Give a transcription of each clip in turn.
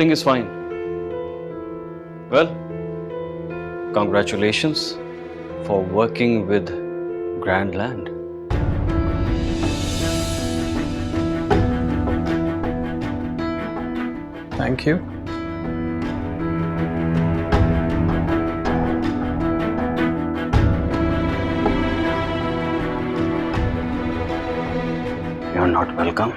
Everything is fine. Well, congratulations for working with Grand Land. Thank you. You're not welcome.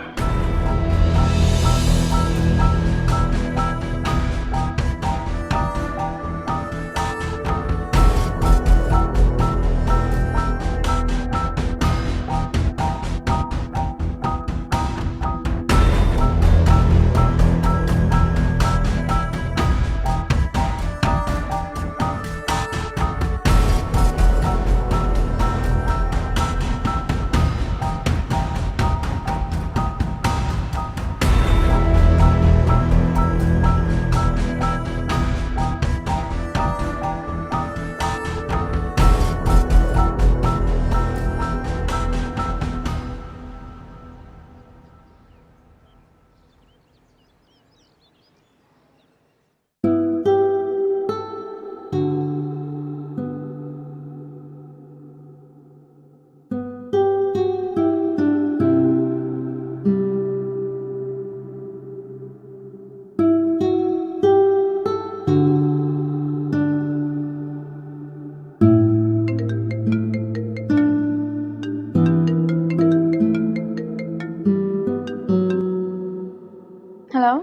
Hello.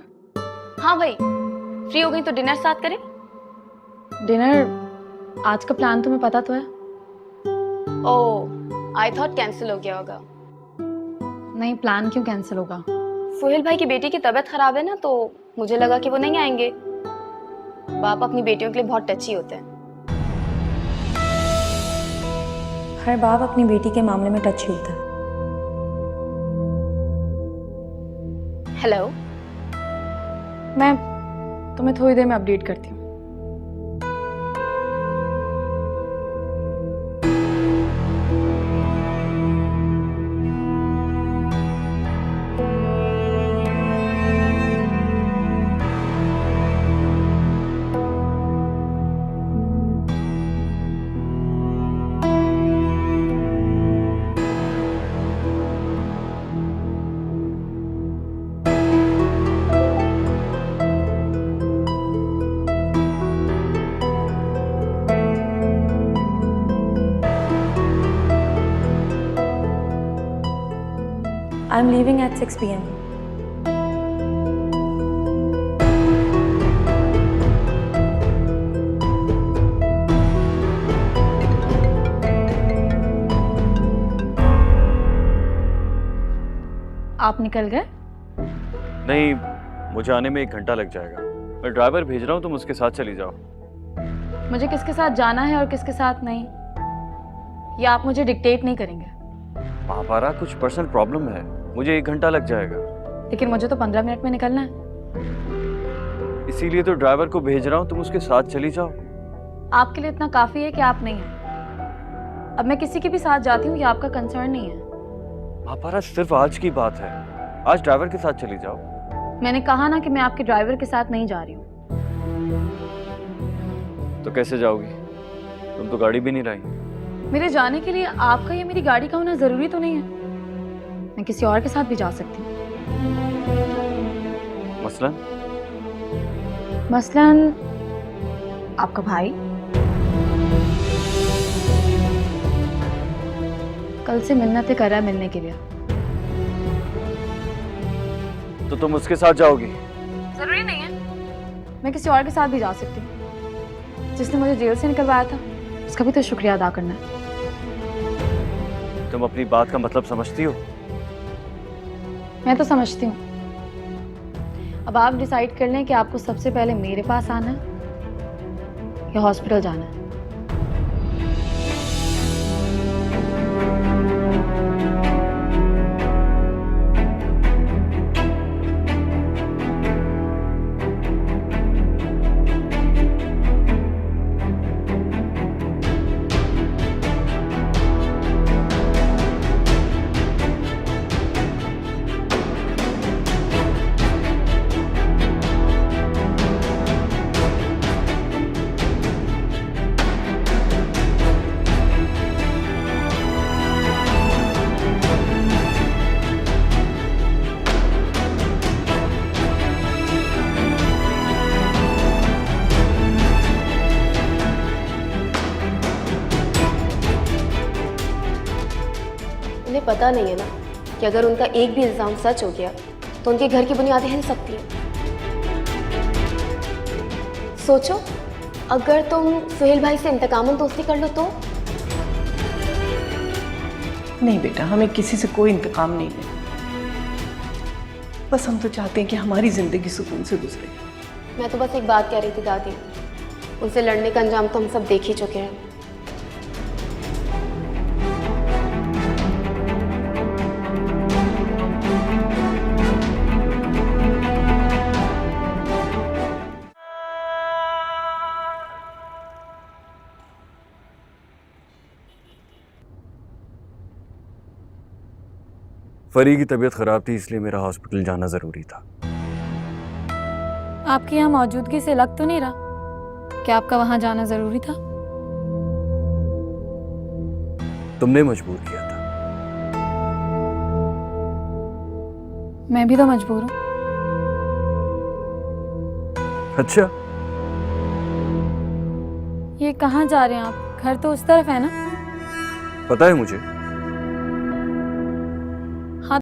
हाँ भाई, free हो गई तो dinner साथ करें? डिनर आज का प्लान तुम्हें पता तो है? ओह, आई थॉट कैंसिल हो गया होगा। नहीं, प्लान क्यों कैंसिल होगा? सोहेल भाई की बेटी की तबीयत खराब है ना, तो मुझे लगा कि वो नहीं आएंगे। बाप अपनी बेटियों के लिए बहुत टची होते हैं। हर बाप अपनी बेटी के मामले में टची होता है। हेलो। मैं तुम्हें थोड़ी देर में अपडेट करती हूँ। I'm leaving at 6 p.m. आप निकल गए? नहीं, मुझे आने में 1 घंटा लग जाएगा। मैं ड्राइवर भेज रहा हूँ, तुम उसके साथ चली जाओ। मुझे किसके साथ जाना है और किसके साथ नहीं, ये आप मुझे डिक्टेट नहीं करेंगे। महापारा, कुछ पर्सनल प्रॉब्लम है, मुझे 1 घंटा लग जाएगा। लेकिन मुझे तो 15 मिनट में निकलना है। इसीलिए तो ड्राइवर को भेज रहा हूँ, तुम उसके साथ चली जाओ। आपके लिए इतना काफी है कि आप नहीं हैं। अब मैं किसी के भी साथ जाती हूँ, ये आपका कंसर्न नहीं है। महापारा, सिर्फ आज की बात है, आज ड्राइवर के साथ चली जाओ। मैंने कहा ना कि मैं आपके ड्राइवर के साथ नहीं जा रही हूँ। तो कैसे जाओगी? तुम तो गाड़ी भी नहीं लाई। मेरे जाने के लिए आपका या मेरी गाड़ी का होना जरूरी तो नहीं है। मैं किसी और के साथ भी जा सकती हूँ। मसलन आपका भाई। कल से मिन्नतें कर रहा है मिलने के लिए। तो तुम उसके साथ जाओगी? जरूरी नहीं है, मैं किसी और के साथ भी जा सकती हूँ। जिसने मुझे जेल से निकलवाया था, उसका भी तो शुक्रिया अदा करना है। तुम अपनी बात का मतलब समझती हो? मैं तो समझती हूँ। अब आप डिसाइड कर लें कि आपको सबसे पहले मेरे पास आना है या हॉस्पिटल जाना है। पता नहीं है ना कि अगर उनका एक भी इल्ज़ाम सच हो गया तो उनके घर की बुनियादें हिल सकती हैं। सोचो, अगर तुम सुहेल भाई से इंतकामन दोस्ती कर लो तो? नहीं बेटा, हमें किसी से कोई इंतकाम नहीं है। बस हम तो चाहते हैं कि हमारी जिंदगी सुकून से गुजरे। मैं तो बस एक बात कह रही थी दादी, उनसे लड़ने का अंजाम तो हम सब देख ही चुके हैं। फरी की तबीयत खराब थी, इसलिए मेरा हॉस्पिटल जाना जरूरी था। आपकी यहाँ मौजूदगी से लग तो नहीं रहा कि आपका वहां जाना जरूरी था। तुमने मजबूर किया था। मैं भी तो मजबूर हूँ। अच्छा, ये कहाँ जा रहे हैं आप? घर तो उस तरफ है ना। पता है मुझे,